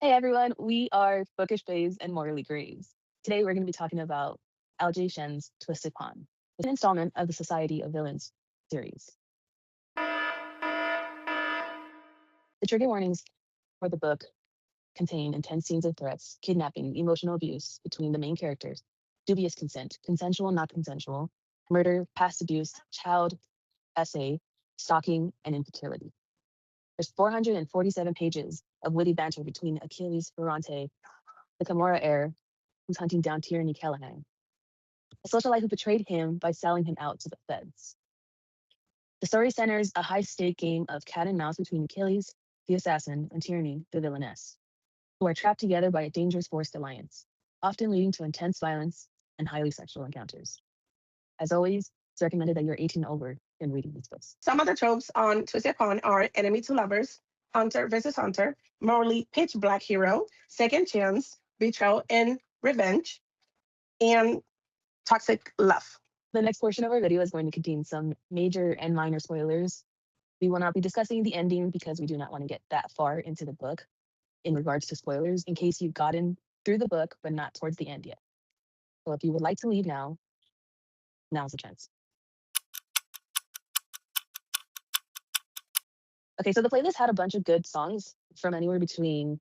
Hey everyone, we are Bookish Bays and Morally Graves. Today we're going to be talking about LJ Shen's Twisted Pawn, an installment of the Society of Villains series. The trigger warnings for the book contain intense scenes of threats, kidnapping, emotional abuse between the main characters, dubious consent, consensual, not consensual, murder, past abuse, child essay, stalking, and infertility. There's 447 pages of witty banter between 𝐘𝐨𝐮𝐓𝐿J, the Gamora heir, who's hunting down 𝕒𝕚𝕚𝕚𝕚, a socialite who betrayed him by selling him out to the feds. The story centers a high-stake game of cat and mouse between 𝐘𝐨𝐮, the assassin, and 𝕒𝕚𝕚, the villainess, who are trapped together by a dangerous forced alliance, often leading to intense violence and highly sexual encounters. As always, it's recommended that you're 18 and over in reading these books. Some of the tropes on Twisted Pawn are enemy to lovers, hunter versus hunter, morally pitch black hero, second chance, betrayal and revenge, and toxic love. The next portion of our video is going to contain some major and minor spoilers. We will not be discussing the ending because we do not want to get that far into the book in regards to spoilers in case you've gotten through the book but not towards the end yet. So if you would like to leave now, now's the chance. Okay, so the playlist had a bunch of good songs from anywhere between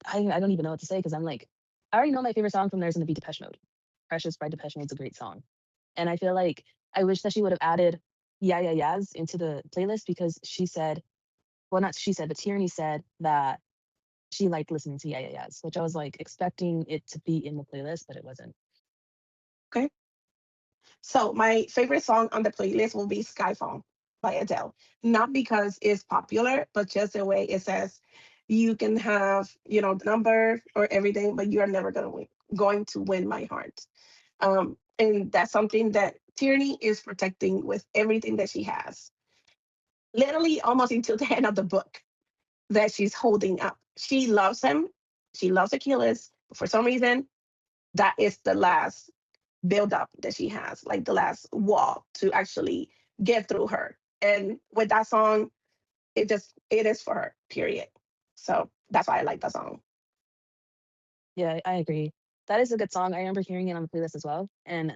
I don't even know what to say because I'm like, I already know my favorite song from there's going to be Depeche Mode. Precious by Depeche Mode is a great song. And I feel like I wish that she would have added 𝐈𝐭'𝐬 into the playlist because she said, well, not she said, but 𝕒𝕚𝕚 said that she liked listening to 𝐈𝐭'𝐬, which I was like expecting it to be in the playlist, but it wasn't. Okay. So my favorite song on the playlist will be Skyfall by Adele. Not because it's popular, but just the way it says you can have, the number or everything, but you are never going to win my heart. And that's something that 𝕒𝕚𝕚 is protecting with everything that she has. Literally almost until the end of the book that she's holding up. She loves him. She loves Achilles. But for some reason, that is the last build up that she has, like the last wall to actually get through her. And with that song, it is for her, period. So that's why I like that song. Yeah, I agree. That is a good song. I remember hearing it on the playlist as well. And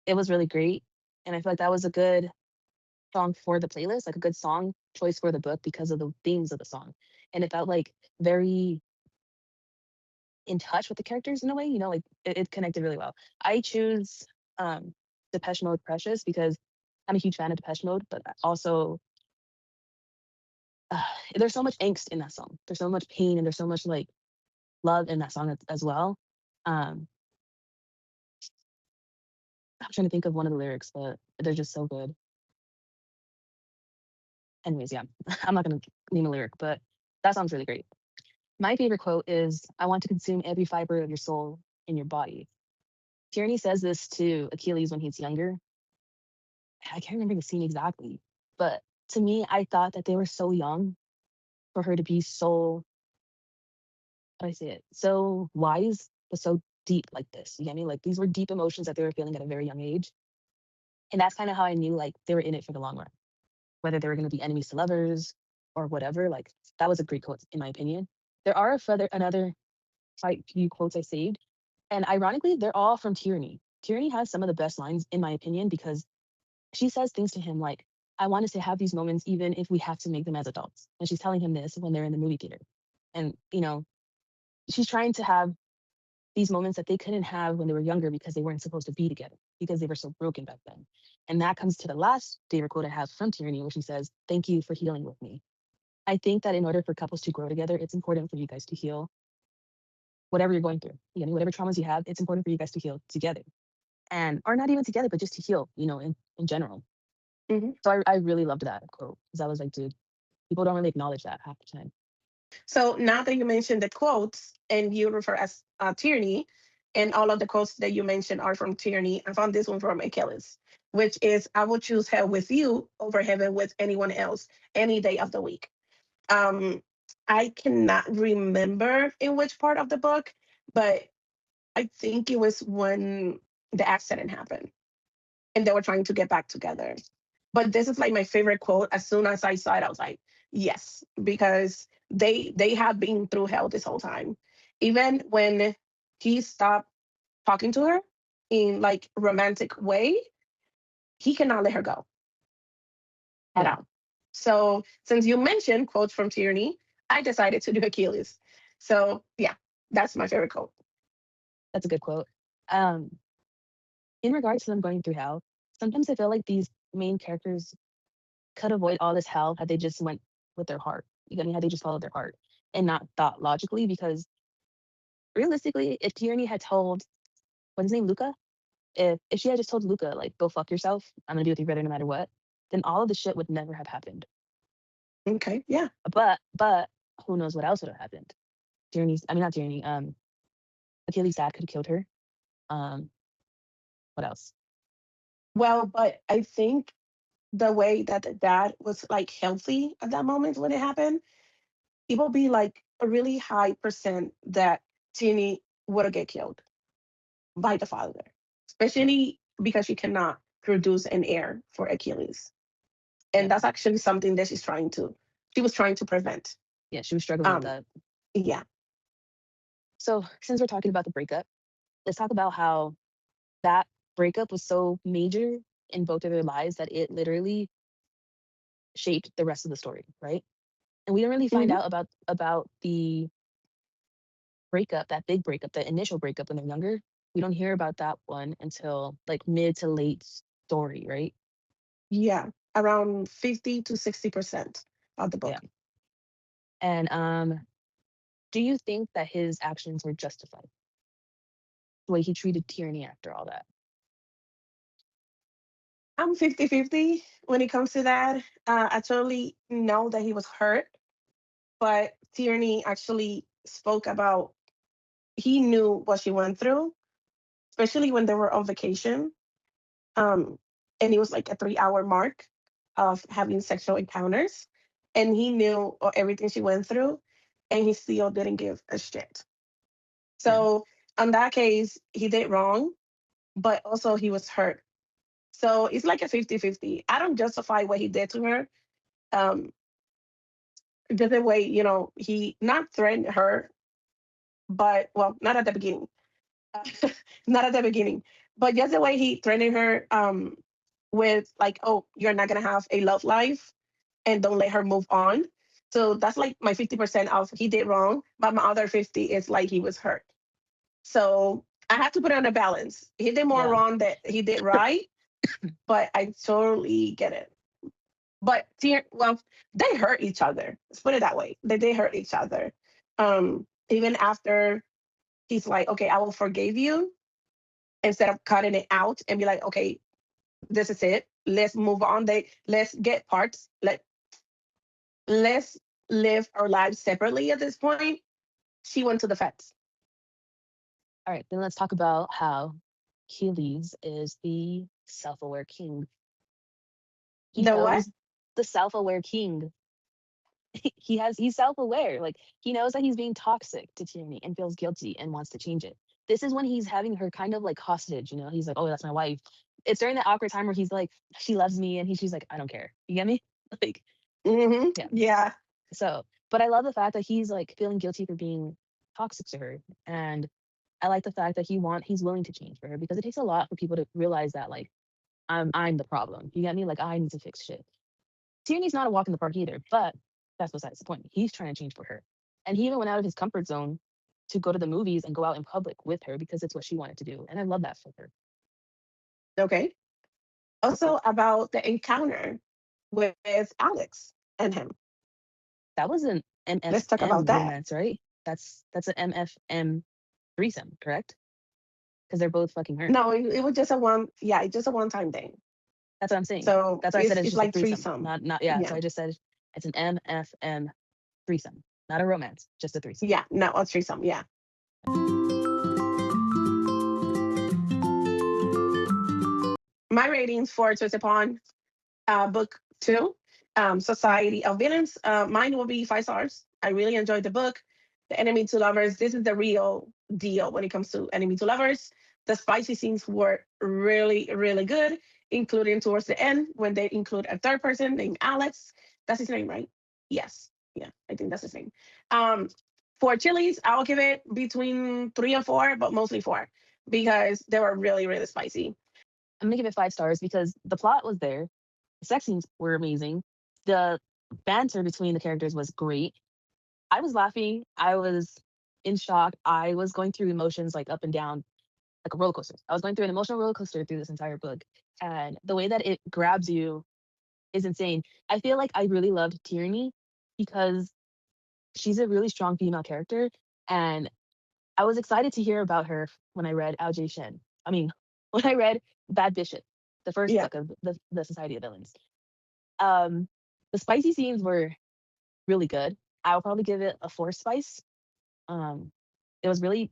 it was really great. And I feel like that was a good song for the playlist, like a good song choice for the book because of the themes of the song. And it felt like very in touch with the characters in a way, like it connected really well. I choose Depeche Mode Precious because I'm a huge fan of Depeche Mode, but also there's so much angst in that song. There's so much pain and there's so much like love in that song as well. I'm trying to think of one of the lyrics, but they're just so good. Anyways, yeah, I'm not going to name a lyric, but that song's really great. My favorite quote is, "I want to consume every fiber of your soul in your body." 𝕒𝕚𝕚 says this to Achilles when he's younger. I can't remember the scene exactly, but to me, I thought that they were so young for her to be so, how do I say it, so wise, but so deep like this. You get me? Like these were deep emotions that they were feeling at a very young age. And that's kind of how I knew like they were in it for the long run. Whether they were going to be enemies to lovers or whatever, like that was a great quote in my opinion. There are another quite few quotes I saved. And ironically, they're all from 𝕒𝕚𝕚. 𝕒𝕚𝕚 has some of the best lines in my opinion because she says things to him like, "I want us to have these moments even if we have to make them as adults." And she's telling him this when they're in the movie theater. And, she's trying to have these moments that they couldn't have when they were younger because they weren't supposed to be together because they were so broken back then. And that comes to the last favorite quote I have from 𝕒𝕚𝕚, where she says, "Thank you for healing with me." I think that in order for couples to grow together, it's important for you guys to heal whatever you're going through. Whatever traumas you have, it's important for you guys to heal together. Or not even together, but just to heal, in general. Mm-hmm. So I really loved that quote because I was like, dude, people don't really acknowledge that half the time. So now that you mentioned the quotes and you refer as 𝕒𝕚𝕚, and all of the quotes that you mentioned are from 𝕒𝕚𝕚, I found this one from Achilles, which is, "I will choose hell with you over heaven with anyone else any day of the week." I cannot remember in which part of the book, but I think it was when the accident happened and they were trying to get back together. But this is like my favorite quote. As soon as I saw it, I was like, Yes, because they have been through hell this whole time. Even when he stopped talking to her in like romantic way, he cannot let her go at Yeah, all. So since you mentioned quotes from Tyranny, I decided to do Achilles. So yeah, that's my favorite quote. that's a good quote. Um, in regards to them going through hell, sometimes I feel like these main characters could avoid all this hell had they just went with their heart. You get me? Had they just followed their heart and not thought logically. Because realistically, if Tierney had told what's his name, Luca, if she had just told Luca like go fuck yourself, I'm gonna be with your brother no matter what, then all of the shit would never have happened. Okay, yeah. But who knows what else would have happened? Tierney's, I mean not Tierney, Achilles' dad could have killed her. Um, what else? Well, but I think the way that the dad was like healthy at that moment when it happened, it will be like a really high percent that Tini would get killed by the father, Yeah, especially because she cannot produce an heir for Achilles. And yeah, that's actually something that she was trying to prevent. yeah. She was struggling with Um, that. yeah, So since we're talking about the breakup, let's talk about how that breakup was so major in both of their lives that it literally shaped the rest of the story, right? And we don't really find hmm out about the breakup, that big breakup, the initial breakup when they're younger. We don't hear about that one until like mid to late story, right? yeah, around 50 to 60% of the Yeah. book. And do you think that his actions were justified? The way he treated Tyranny after all that? I'm 50-50 when it comes to that. I totally know that he was hurt, but Tierney actually spoke about he knew what she went through, especially when they were on vacation. Um, and it was like a 3 hour mark of having sexual encounters. And he knew everything she went through, and he still didn't give a shit. Yeah. So, on that case, he did wrong, but also he was hurt. So, it's like a 50-50. I don't justify what he did to her. Um, just the way, he not threatened her, but well, not at the beginning. Not at the beginning, but just the way he threatened her with like, oh, you're not gonna have a love life, and don't let her move on. So that's like my 50% of he did wrong, but my other 50 is like he was hurt. So I have to put it on a balance. He did more Yeah. wrong that he did right, but I totally get it. But well, they hurt each other. Let's put it that way. They did hurt each other. Even after he's like, okay, I will forgive you, instead of cutting it out and be like, okay, this is it. Let's move on. Let's get parts. Let's live our lives separately at this point. She went to the fence. All right, then let's talk about how Achilles is the self-aware king. He The what? knows the self-aware king. He's self-aware. Like he knows that he's being toxic to Tierney and feels guilty and wants to change it. This is when he's having her kind of like hostage, He's like, "Oh, that's my wife." It's during that awkward time where he's like, "She loves me," and she's like, "I don't care." You get me? Like, yeah. Yeah. So, but I love the fact that he's like feeling guilty for being toxic to her, and I like the fact that he's willing to change for her because it takes a lot for people to realize that like I'm the problem. You get me? Like I need to fix shit. Tierney's not a walk in the park either, but that's besides the point. He's trying to change for her. And he even went out of his comfort zone to go to the movies and go out in public with her because it's what she wanted to do. And I love that for her. Okay. Also about the encounter with Alex and him. That was an Let's talk about MFM that. romance, right? That's an MFM threesome, correct? Because they're both fucking her. No, it was just a one. Yeah, it's just a one-time thing. That's what I'm saying. So That's why I said it's it's it's just a like threesome. threesome. Not yeah. So Yeah. I just said it's an MFM threesome, not a romance, just a threesome. Yeah. No, a threesome. Yeah. My ratings for Twisted Pawn book two, Society of Villains. Mine will be 5 stars. I really enjoyed the book. The Enemy to Lovers. This is the real deal when it comes to Enemy to Lovers. The spicy scenes were really, really good, including towards the end when they include a third person named Alex. That's his name, right? Yes. Yeah, I think that's the same. For chilies, I'll give it between 3 and 4, but mostly 4 because they were really, really spicy. I'm gonna give it 5 stars because the plot was there, the sex scenes were amazing, the banter between the characters was great. I was laughing, I was in shock, I was going through emotions like up and down like a roller coaster. I was going through an emotional roller coaster through this entire book, and the way that it grabs you is insane. I feel like I really loved Tierney because she's a really strong female character, and I was excited to hear about her when I read LJ Shen. I mean, when I read Bad Bishop, the first Yeah. book of the Society of Villains. Um, the spicy scenes were really good. I'll probably give it a 4 spice. Um, it was really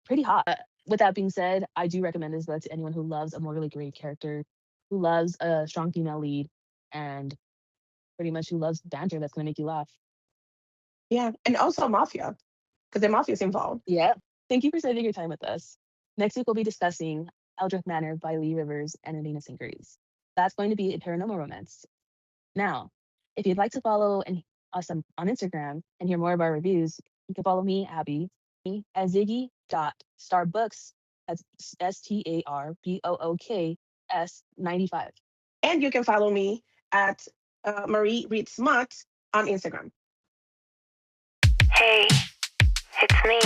pretty hot. With that being said, I do recommend this book to anyone who loves a morally great character, who loves a strong female lead, and pretty much who loves banter that's going to make you laugh. Yeah. And also mafia, because the mafia's involved. Yeah. Thank you for spending your time with us. Next week, we'll be discussing Eldritch Manor by Lee Rivers and Adina St. Grace. That's going to be a paranormal romance. Now, if you'd like to follow us on Instagram and hear more of our reviews, you can follow me, Abby, at Ziggy.Starbooks, that's STARBOOKS 95. And you can follow me at Marie Reed Smut on Instagram. Hey, it's me.